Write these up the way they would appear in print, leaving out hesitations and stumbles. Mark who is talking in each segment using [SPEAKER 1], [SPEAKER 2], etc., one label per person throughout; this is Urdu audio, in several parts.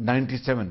[SPEAKER 1] 97,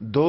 [SPEAKER 1] 2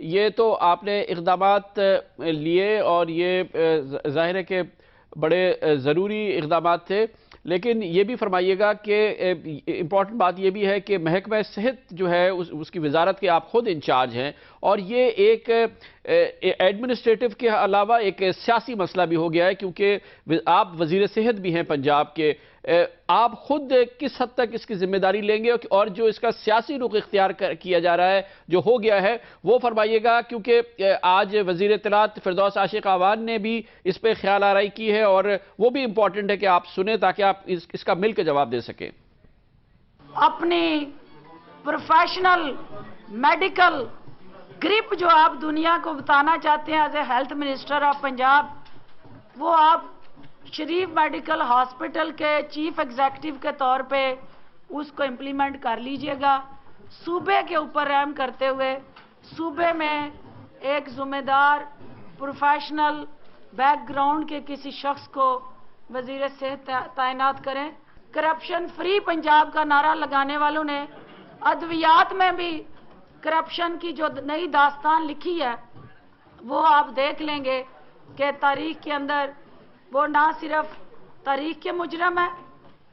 [SPEAKER 2] یہ تو آپ نے اقدامات لیے اور یہ ظاہر ہے کہ بڑے ضروری اقدامات تھے، لیکن یہ بھی فرمائیے گا کہ امپورٹنٹ بات یہ بھی ہے کہ محکمہ صحت جو ہے اس کی وزارت کے آپ خود انچارج ہیں، اور یہ ایک ایڈمنسٹریٹو کے علاوہ ایک سیاسی مسئلہ بھی ہو گیا ہے، کیونکہ آپ وزیر صحت بھی ہیں پنجاب کے۔ آپ خود کس حد تک اس کی ذمہ داری لیں گے، اور جو اس کا سیاسی رخ اختیار کیا جا رہا ہے جو ہو گیا ہے وہ فرمائیے گا، کیونکہ آج وزیر اطلاعات فردوس عاشق اعوان نے بھی اس پہ خیال آرائی کی ہے، اور وہ بھی امپورٹنٹ ہے کہ آپ سنیں تاکہ آپ اس کا مل کے جواب دے سکیں۔
[SPEAKER 3] اپنی پروفیشنل میڈیکل گرپ جو آپ دنیا کو بتانا چاہتے ہیں as a health minister of Punjab, وہ آپ شریف میڈیکل ہاسپٹل کے چیف ایگزیکٹو کے طور پہ اس کو امپلیمنٹ کر لیجئے گا، صوبے کے اوپر رحم کرتے ہوئے صوبے میں ایک ذمہ دار پروفیشنل بیک گراؤنڈ کے کسی شخص کو وزیر صحت تعینات کریں۔ کرپشن فری پنجاب کا نعرہ لگانے والوں نے ادویات میں بھی کرپشن کی جو نئی داستان لکھی ہے وہ آپ دیکھ لیں گے کہ تاریخ کے اندر وہ نہ صرف تاریخ کے مجرم ہے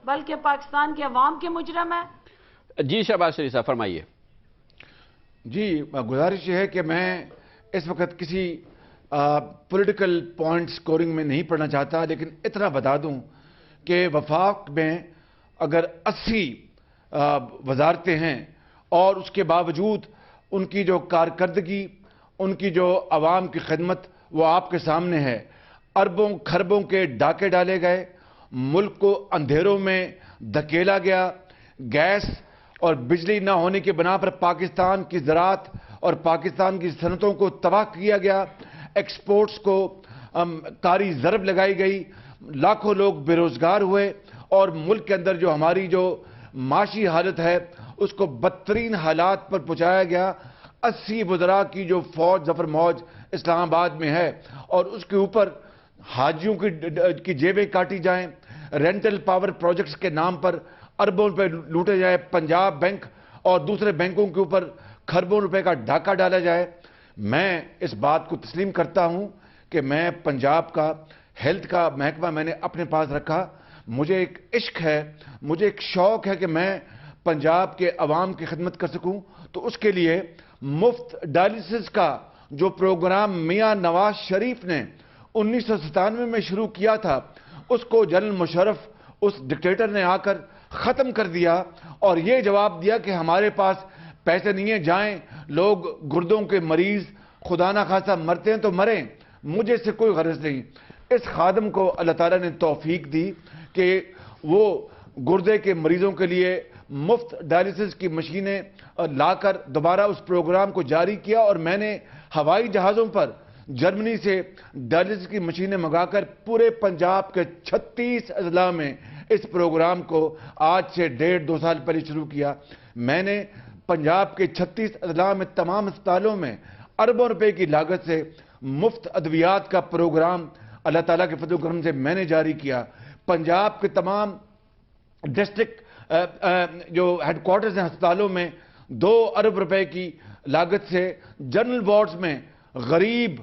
[SPEAKER 3] بلکہ پاکستان کے عوام کے مجرم ہے۔
[SPEAKER 2] جی شہباز شریف صاحب فرمائیے۔
[SPEAKER 1] جی گزارش یہ ہے کہ میں اس وقت کسی پولیٹیکل پوائنٹ سکورنگ میں نہیں پڑھنا چاہتا، لیکن اتنا بتا دوں کہ وفاق میں اگر 80 وزارتیں ہیں اور اس کے باوجود ان کی جو کارکردگی، ان کی جو عوام کی خدمت وہ آپ کے سامنے ہے۔ اربوں کھربوں کے ڈاکے ڈالے گئے، ملک کو اندھیروں میں دھکیلا گیا، گیس اور بجلی نہ ہونے کی بنا پر پاکستان کی زراعت اور پاکستان کی صنعتوں کو تباہ کیا گیا، ایکسپورٹس کو کاری ضرب لگائی گئی، لاکھوں لوگ بے روزگار ہوئے، اور ملک کے اندر جو ہماری جو معاشی حالت ہے اس کو بدترین حالات پر پہنچایا گیا۔ 80 وزراء کی جو فوج ظفر موج اسلام آباد میں ہے، اور اس کے اوپر حاجیوں کی جیبیں کاٹی جائیں، رینٹل پاور پروجیکٹس کے نام پر اربوں روپے لوٹے جائے، پنجاب بینک اور دوسرے بینکوں کے اوپر کھربوں روپے کا ڈاکہ ڈالا جائے۔ میں اس بات کو تسلیم کرتا ہوں کہ میں پنجاب کا ہیلتھ کا محکمہ میں نے اپنے پاس رکھا، مجھے ایک عشق ہے، مجھے ایک شوق ہے کہ میں پنجاب کے عوام کی خدمت کر سکوں، تو اس کے لیے مفت ڈائلسس کا جو پروگرام میاں نواز شریف نے 1997 میں شروع کیا تھا، اس کو جنرل مشرف اس ڈکٹیٹر نے آ کر ختم کر دیا، اور یہ جواب دیا کہ ہمارے پاس پیسے نہیں ہیں، جائیں لوگ گردوں کے مریض خدا نہ خواستہ مرتے ہیں تو مریں، مجھے اس سے کوئی غرض نہیں۔ اس خادم کو اللہ تعالیٰ نے توفیق دی کہ وہ گردے کے مریضوں کے لیے مفت ڈائلسس کی مشینیں لا کر دوبارہ اس پروگرام کو جاری کیا، اور میں نے ہوائی جہازوں پر جرمنی سے ڈائلسس کی مشینیں منگا کر پورے پنجاب کے 36 اضلاع میں اس پروگرام کو آج سے 1.5-2 سال پہلے شروع کیا۔ میں نے پنجاب کے 36 اضلاع میں تمام اسپتالوں میں اربوں روپے کی لاگت سے مفت ادویات کا پروگرام اللہ تعالیٰ کے فضل و کرم سے میں نے جاری کیا۔ پنجاب کے تمام ڈسٹرکٹ جو ہیڈ کوارٹرز ہیں ہسپتالوں میں 2 ارب روپے کی لاگت سے جنرل وارڈز میں غریب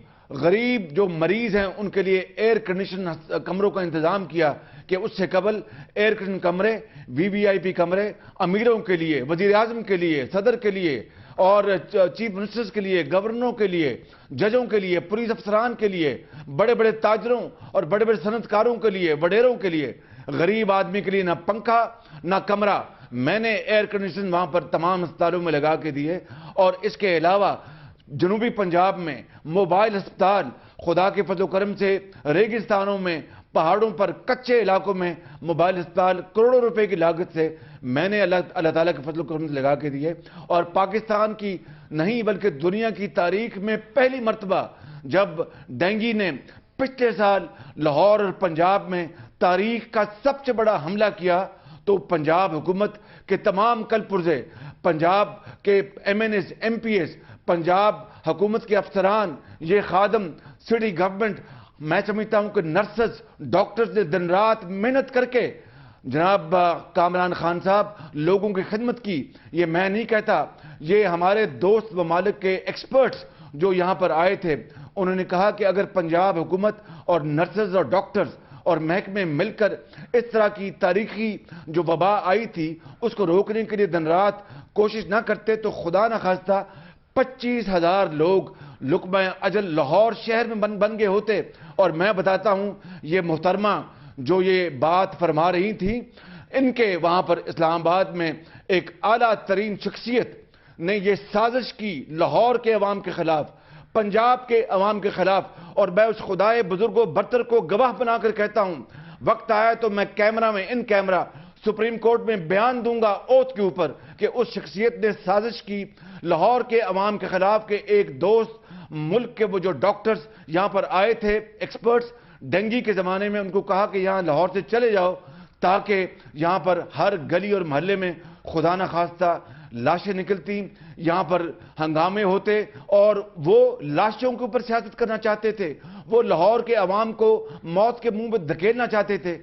[SPEAKER 1] جو مریض ہیں ان کے لیے ایئر کنڈیشن کمروں کا انتظام کیا، کہ اس سے قبل ایئر کنڈیشن کمرے، VIP کمرے امیروں کے لیے، وزیر اعظم کے لیے، صدر کے لیے اور چیف منسٹرز کے لیے، گورنروں کے لیے، ججوں کے لیے، پولیس افسران کے لیے، بڑے بڑے تاجروں اور بڑے بڑے صنعت کاروں کے لیے، وڈیروں کے لیے، غریب آدمی کے لیے نہ پنکھا نہ کمرہ، میں نے ایئر کنڈیشن وہاں پر تمام اسپتالوں میں لگا کے دیے۔ اور اس کے علاوہ جنوبی پنجاب میں موبائل ہسپتال، خدا کے فضل و کرم سے ریگستانوں میں، پہاڑوں پر، کچے علاقوں میں موبائل ہسپتال کروڑوں روپے کی لاگت سے میں نے اللہ تعالیٰ کے فضل و کرم سے لگا کے دیے۔ اور پاکستان کی نہیں بلکہ دنیا کی تاریخ میں پہلی مرتبہ جب ڈینگی نے پچھلے سال لاہور اور پنجاب میں تاریخ کا سب سے بڑا حملہ کیا، تو پنجاب حکومت کے تمام کل پرزے، پنجاب کے MNAs MPs، پنجاب حکومت کے افسران، یہ خادم، سٹی گورنمنٹ، میں سمجھتا ہوں کہ نرسز، ڈاکٹرز نے دن رات محنت کر کے جناب کامران خان صاحب لوگوں کی خدمت کی۔ یہ میں نہیں کہتا، یہ ہمارے دوست ممالک کے ایکسپرٹس جو یہاں پر آئے تھے انہوں نے کہا کہ اگر پنجاب حکومت اور نرسز اور ڈاکٹرز اور محکمے مل کر اس طرح کی تاریخی جو وبا آئی تھی اس کو روکنے کے لیے دن رات کوشش نہ کرتے تو خدا نہ خواستہ 25,000 لوگ لقمہ اجل لاہور شہر میں بن گئے ہوتے. اور میں بتاتا ہوں یہ محترمہ جو یہ بات فرما رہی تھی ان کے وہاں پر اسلام آباد میں ایک اعلیٰ ترین شخصیت نے یہ سازش کی لاہور کے عوام کے خلاف, پنجاب کے عوام کے خلاف. اور میں اس خدائے بزرگ و برتر کو گواہ بنا کر کہتا ہوں وقت آیا تو میں کیمرہ میں ان کیمرہ سپریم کورٹ میں بیان دوں گا اوتھ کے اوپر کہ اس شخصیت نے سازش کی لاہور کے عوام کے خلاف کہ ایک دوست ملک کے وہ جو ڈاکٹرز یہاں پر آئے تھے ایکسپرٹس ڈینگی کے زمانے میں ان کو کہا کہ یہاں لاہور سے چلے جاؤ تاکہ یہاں پر ہر گلی اور محلے میں خدا نہ خواستہ لاشیں نکلتی, یہاں پر ہنگامے ہوتے اور وہ لاشوں کے اوپر سیاست کرنا چاہتے تھے, وہ لاہور کے عوام کو موت کے منہ میں دھکیلنا چاہتے تھے.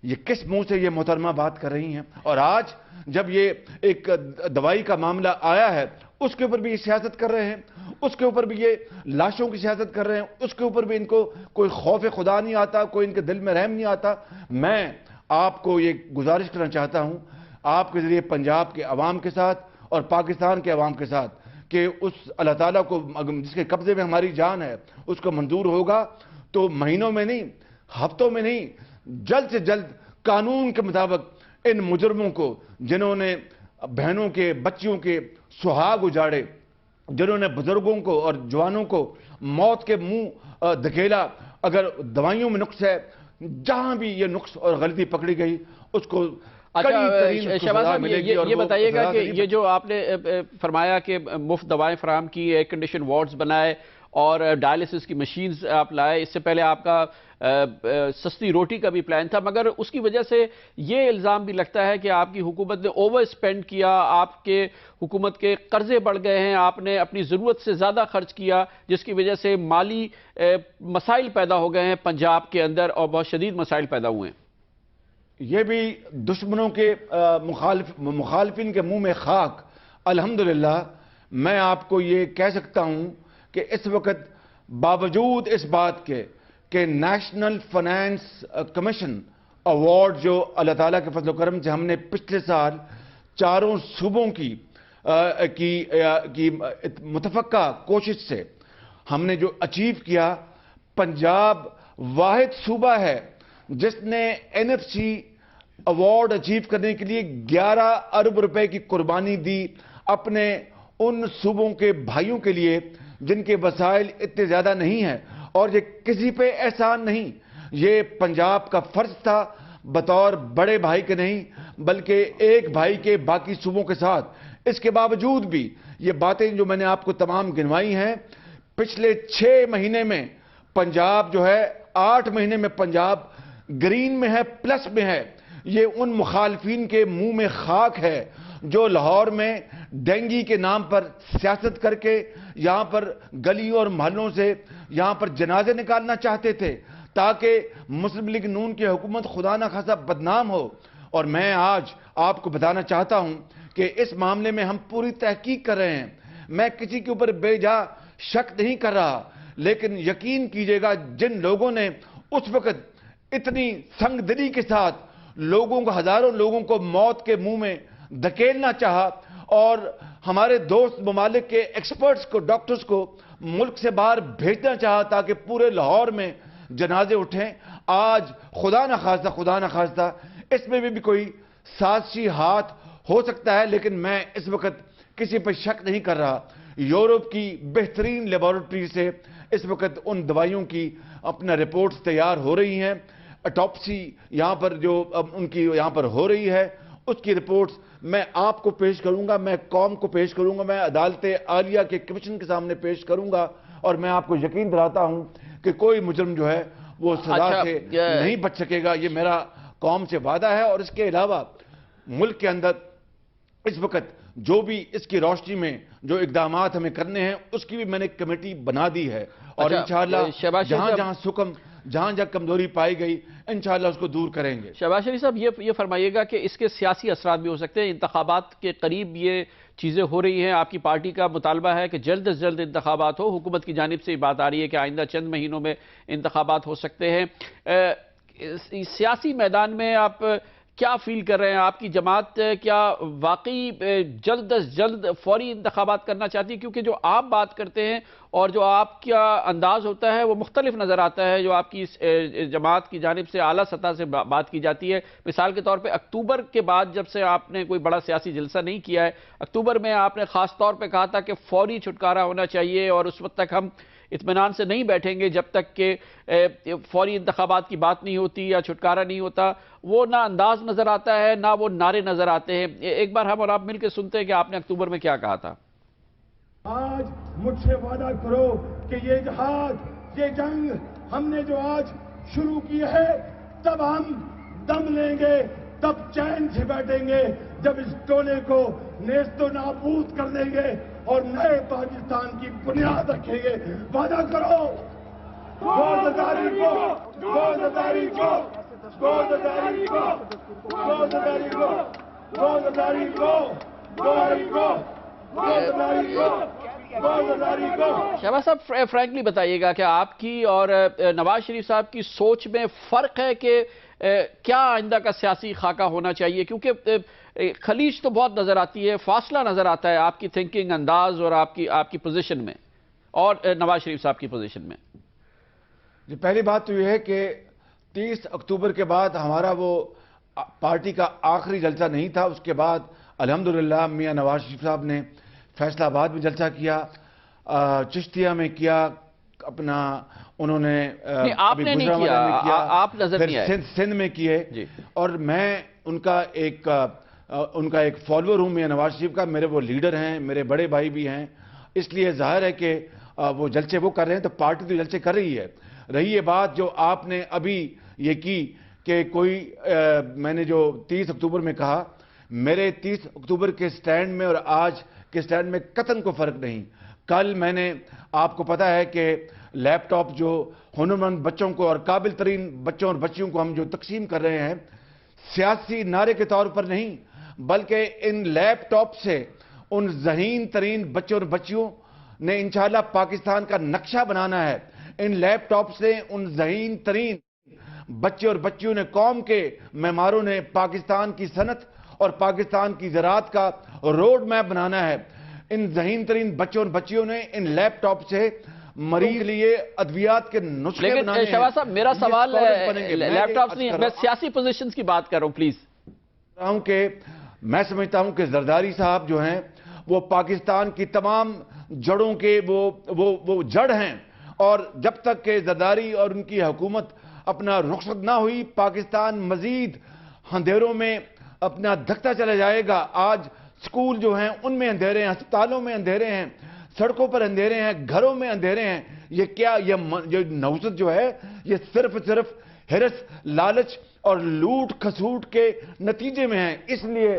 [SPEAKER 1] یہ کس منہ سے یہ محترمہ بات کر رہی ہیں؟ اور آج جب یہ ایک دوائی کا معاملہ آیا ہے اس کے اوپر بھی یہ سیاست کر رہے ہیں, اس کے اوپر بھی یہ لاشوں کی سیاست کر رہے ہیں, اس کے اوپر بھی ان کو کوئی خوف خدا نہیں آتا, کوئی ان کے دل میں رحم نہیں آتا. میں آپ کو یہ گزارش کرنا چاہتا ہوں آپ کے ذریعے پنجاب کے عوام کے ساتھ اور پاکستان کے عوام کے ساتھ کہ اس اللہ تعالیٰ کو جس کے قبضے میں ہماری جان ہے اس کو منظور ہوگا تو مہینوں میں نہیں ہفتوں میں نہیں جلد سے جلد قانون کے مطابق ان مجرموں کو جنہوں نے بہنوں کے بچیوں کے سہاگ اجاڑے, جنہوں نے بزرگوں کو اور جوانوں کو موت کے منہ دھکیلا, اگر دوائیوں میں نقص ہے جہاں بھی یہ نقص اور غلطی پکڑی گئی اس کو
[SPEAKER 2] شہباز صاحب یہ بتائیے گا کہ یہ جو آپ نے فرمایا کہ مفت دوائیں فراہم کی, ایئر کنڈیشن وارڈز بنائے اور ڈائلیسس کی مشینز آپ لائے, اس سے پہلے آپ کا سستی روٹی کا بھی پلان تھا, مگر اس کی وجہ سے یہ الزام بھی لگتا ہے کہ آپ کی حکومت نے اوور اسپینڈ کیا, آپ کے حکومت کے قرضے بڑھ گئے ہیں, آپ نے اپنی ضرورت سے زیادہ خرچ کیا جس کی وجہ سے مالی مسائل پیدا ہو گئے ہیں پنجاب کے اندر اور بہت شدید مسائل پیدا ہوئے ہیں.
[SPEAKER 1] یہ بھی دشمنوں کے مخالفین کے منہ میں خاک. الحمدللہ میں آپ کو یہ کہہ سکتا ہوں کہ اس وقت باوجود اس بات کے کہ نیشنل فائنانس کمیشن ایوارڈ جو اللہ تعالیٰ کے فضل و کرم سے ہم نے پچھلے سال چاروں صوبوں کی متفقہ کوشش سے ہم نے جو اچیو کیا, پنجاب واحد صوبہ ہے جس نے NFC ایوارڈ اچیو کرنے کے لیے 11 ارب روپے کی قربانی دی اپنے ان صوبوں کے بھائیوں کے لیے جن کے وسائل اتنے زیادہ نہیں ہیں. اور یہ کسی پہ احسان نہیں, یہ پنجاب کا فرض تھا بطور بڑے بھائی کے نہیں بلکہ ایک بھائی کے باقی صوبوں کے ساتھ. اس کے باوجود بھی یہ باتیں جو میں نے آپ کو تمام گنوائی ہیں, پچھلے 6 مہینے میں پنجاب جو ہے 8 مہینے میں پنجاب گرین میں ہے, پلس میں ہے. یہ ان مخالفین کے منہ میں خاک ہے جو لاہور میں ڈینگی کے نام پر سیاست کر کے یہاں پر گلیوں اور محلوں سے یہاں پر جنازے نکالنا چاہتے تھے تاکہ مسلم لیگ نون کی حکومت خدا نہ خواستہ بدنام ہو. اور میں آج آپ کو بتانا چاہتا ہوں کہ اس معاملے میں ہم پوری تحقیق کر رہے ہیں. میں کسی کے اوپر بے جا شک نہیں کر رہا, لیکن یقین کیجئے گا جن لوگوں نے اس وقت اتنی سنگ دلی کے ساتھ لوگوں کو, ہزاروں لوگوں کو موت کے منہ میں دھکیلنا چاہا اور ہمارے دوست ممالک کے ایکسپرٹس کو, ڈاکٹرز کو ملک سے باہر بھیجنا چاہا تاکہ پورے لاہور میں جنازے اٹھیں, آج خدا نہ خواستہ اس میں بھی کوئی سازشی ہاتھ ہو سکتا ہے. لیکن میں اس وقت کسی پر شک نہیں کر رہا. یورپ کی بہترین لیبارٹری سے اس وقت ان دوائیوں کی اپنا رپورٹس تیار ہو رہی ہیں. اٹاپسی یہاں پر جو ان کی یہاں پر ہو رہی ہے اس کی رپورٹس میں آپ کو پیش کروں گا, میں قوم کو پیش کروں گا, میں عدالت عالیہ کے کمیشن کے سامنے پیش کروں گا. اور میں آپ کو یقین دلاتا ہوں کہ کوئی مجرم جو ہے وہ سزا سے نہیں بچ سکے گا. یہ میرا قوم سے وعدہ ہے. اور اس کے علاوہ ملک کے اندر اس وقت جو بھی اس کی روشنی میں جو اقدامات ہمیں کرنے ہیں اس کی بھی میں نے کمیٹی بنا دی ہے. اور انشاءاللہ جہاں جہاں جہاں کمزوری پائی گئی انشاءاللہ اس کو دور کریں گے۔
[SPEAKER 2] شہباز شریف صاحب یہ فرمائیے گا کہ اس کے سیاسی اثرات بھی ہو سکتے ہیں، انتخابات کے قریب یہ چیزیں ہو رہی ہیں، آپ کی پارٹی کا مطالبہ ہے کہ جلد از جلد انتخابات ہو، حکومت کی جانب سے یہ بات آ رہی ہے کہ آئندہ چند مہینوں میں انتخابات ہو سکتے ہیں، سیاسی میدان میں آپ کیا فیل کر رہے ہیں؟ آپ کی جماعت کیا واقعی جلد از جلد فوری انتخابات کرنا چاہتی ہے؟ کیونکہ جو آپ بات کرتے ہیں اور جو آپ کا انداز ہوتا ہے وہ مختلف نظر آتا ہے، جو آپ کی جماعت کی جانب سے اعلیٰ سطح سے بات کی جاتی ہے۔ مثال کے طور پہ اکتوبر کے بعد جب سے آپ نے کوئی بڑا سیاسی جلسہ نہیں کیا ہے، اکتوبر میں آپ نے خاص طور پہ کہا تھا کہ فوری چھٹکارا ہونا چاہیے اور اس وقت تک ہم اطمینان سے نہیں بیٹھیں گے جب تک کہ فوری انتخابات کی بات نہیں ہوتی یا چھٹکارا نہیں ہوتا۔ وہ نہ انداز نظر آتا ہے نہ وہ نعرے نظر آتے ہیں۔ ایک بار ہم اور آپ مل کے سنتے ہیں کہ آپ نے اکتوبر میں کیا کہا تھا۔
[SPEAKER 4] آج مجھ سے وعدہ کرو کہ یہ جہاد، یہ جنگ ہم نے جو آج شروع کی ہے، تب ہم دم لیں گے، تب چین سے بیٹھیں گے جب اس ٹولے کو نیست و نابود کر دیں گے اور نئے پاکستان کی بنیاد رکھیں گے۔ وعدہ کرو، گودداری کو، گودداری کو، گودداری کو، گودداری کو، گودداری کو، گودداری کو، گودداری کو، گودداری کو۔
[SPEAKER 2] شہباز صاحب فرینکلی بتائیے گا کہ آپ کی اور نواز شریف صاحب کی سوچ میں فرق ہے کہ کیا آئندہ کا سیاسی خاکہ ہونا چاہیے؟ کیونکہ خلیج تو بہت نظر آتی ہے، فاصلہ نظر آتا ہے آپ کی تھنکنگ انداز اور آپ کی پوزیشن میں اور نواز شریف صاحب کی پوزیشن میں۔
[SPEAKER 1] جی، پہلی بات تو یہ ہے کہ 30 اکتوبر کے بعد ہمارا وہ پارٹی کا آخری جلسہ نہیں تھا۔ اس کے بعد الحمدللہ میاں نواز شریف صاحب نے فیصل آباد میں جلسہ کیا، چشتیہ میں کیا، اپنا انہوں نے
[SPEAKER 2] آپ نے نہیں کیا، آپ نظر نہیں آئے،
[SPEAKER 1] سندھ میں کیے، اور میں ان کا ایک فالوور ہوں میاں نواز شریف کا، میرے وہ لیڈر ہیں، میرے بڑے بھائی بھی ہیں، اس لیے ظاہر ہے کہ وہ جلسے وہ کر رہے ہیں تو پارٹی تو جلسے کر رہی ہے۔ رہی یہ بات جو آپ نے ابھی یہ کی کہ میں نے جو 30 اکتوبر میں کہا، میرے 30 اکتوبر کے سٹینڈ میں اور آج کے سٹینڈ میں قطعاً کو فرق نہیں۔ کل میں نے، آپ کو پتا ہے کہ لیپ ٹاپ جو ہنرمند بچوں کو اور قابل ترین بچوں اور بچیوں کو ہم جو تقسیم کر رہے ہیں، سیاسی نعرے کے طور پر نہیں بلکہ ان لیپ ٹاپ سے ان ذہین ترین بچوں اور بچیوں نے انشاءاللہ پاکستان کا نقشہ بنانا ہے۔ ان لیپ ٹاپ سے ان ذہین ترین بچے اور بچیوں نے، قوم کے معماروں نے پاکستان کی صنعت اور پاکستان کی زراعت کا روڈ میپ بنانا ہے۔ ان ذہین ترین بچوں اور بچیوں نے ان لیپ ٹاپ سے مریض لیے ادویات کے نسخے بنانے ہیں۔
[SPEAKER 2] لیکن شہباز صاحب میرا سوال لیپ ٹاپ نہیں، میں سیاسی پوزیشنز کی بات کر رہا ہوں، پلیز۔
[SPEAKER 1] میں سمجھتا ہوں کہ زرداری صاحب جو ہیں وہ پاکستان کی تمام جڑوں کے وہ جڑ ہیں، اور جب تک کہ زرداری اور ان کی حکومت اپنا رخصت نہ ہوئی، پاکستان مزید اندھیروں میں اپنا دھکتا چلا جائے گا۔ آج سکول جو ہیں ان میں اندھیرے ہیں، ہسپتالوں میں اندھیرے ہیں، سڑکوں پر اندھیرے ہیں، گھروں میں اندھیرے ہیں۔ یہ کیا، یہ نوسط جو ہے یہ صرف ہرس، لالچ اور لوٹ کھسوٹ کے نتیجے میں ہیں۔ اس لیے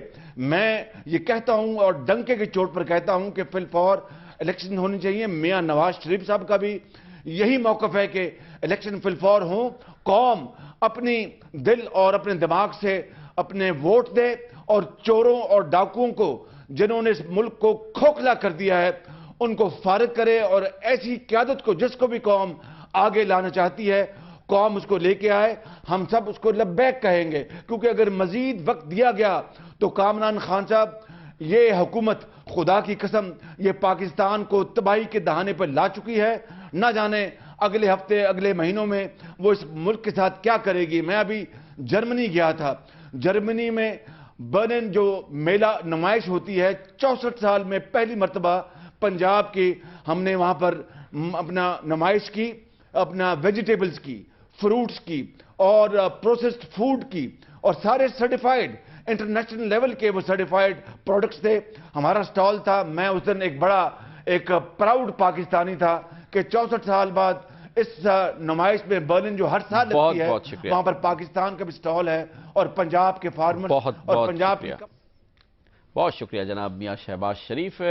[SPEAKER 1] میں یہ کہتا ہوں اور ڈنکے کی چوٹ پر کہتا ہوں کہ فی الفور الیکشن ہونی چاہیے۔ میاں نواز شریف صاحب کا بھی یہی موقف ہے کہ الیکشن فی الفور ہوں، قوم اپنی دل اور اپنے دماغ سے اپنے ووٹ دے اور چوروں اور ڈاکوؤں کو، جنہوں نے اس ملک کو کھوکھلا کر دیا ہے، ان کو فارغ کرے، اور ایسی قیادت کو جس کو بھی قوم آگے لانا چاہتی ہے قوم اس کو لے کے آئے۔ ہم سب اس کو لبیک کہیں گے، کیونکہ اگر مزید وقت دیا گیا تو کامران خان صاحب، یہ حکومت خدا کی قسم یہ پاکستان کو تباہی کے دہانے پر لا چکی ہے۔ نہ جانے اگلے ہفتے، اگلے مہینوں میں وہ اس ملک کے ساتھ کیا کرے گی۔ میں ابھی جرمنی گیا تھا، جرمنی میں برلن جو میلہ نمائش ہوتی ہے، 64 سال میں پہلی مرتبہ پنجاب کی ہم نے وہاں پر اپنا نمائش کی، اپنا ویجیٹیبلز کی، فروٹس کی اور پروسیسڈ فوڈ کی، اور سارے سرٹیفائیڈ انٹرنیشنل لیول کے وہ سرٹیفائیڈ پروڈکٹس تھے۔ ہمارا سٹال تھا۔ میں اس دن ایک پراؤڈ پاکستانی تھا کہ 64 سال بعد اس نمائش میں برلن جو ہر سال لگتی ہے، وہاں پر پاکستان کا بھی سٹال ہے اور پنجاب کے فارمر اور پنجاب کی۔
[SPEAKER 2] بہت شکریہ جناب میاں شہباز شریف۔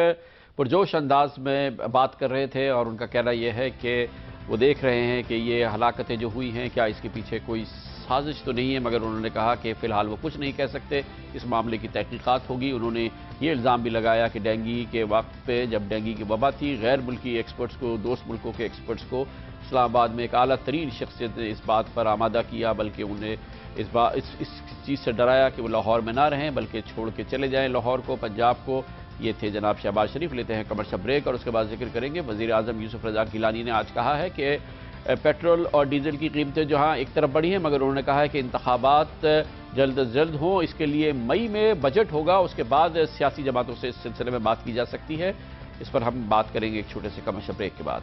[SPEAKER 2] پرجوش انداز میں بات کر رہے تھے اور ان کا کہنا یہ ہے کہ وہ دیکھ رہے ہیں کہ یہ ہلاکتیں جو ہوئی ہیں کیا اس کے پیچھے کوئی سازش تو نہیں ہے، مگر انہوں نے کہا کہ فی الحال وہ کچھ نہیں کہہ سکتے، اس معاملے کی تحقیقات ہوگی۔ انہوں نے یہ الزام بھی لگایا کہ ڈینگی کے وقت پہ جب ڈینگی کی وبا تھی، غیر ملکی ایکسپرٹس کو، دوست ملکوں کے ایکسپرٹس کو اسلام آباد میں ایک اعلیٰ ترین شخصیت نے اس بات پر آمادہ کیا، بلکہ انہیں اس چیز سے ڈرایا کہ وہ لاہور میں نہ رہیں بلکہ چھوڑ کے چلے جائیں لاہور کو، پنجاب کو۔ یہ تھے جناب شہباز شریف۔ لیتے ہیں کمرشل بریک اور اس کے بعد ذکر کریں گے۔ وزیر اعظم یوسف رضا گیلانی نے آج کہا ہے کہ پیٹرول اور ڈیزل کی قیمتیں جہاں ایک طرف بڑھی ہیں، مگر انہوں نے کہا ہے کہ انتخابات جلد از جلد ہوں، اس کے لیے مئی میں بجٹ ہوگا، اس کے بعد سیاسی جماعتوں سے اس سلسلے میں بات کی جا سکتی ہے۔ اس پر ہم بات کریں گے ایک چھوٹے سے کمرشل بریک کے بعد۔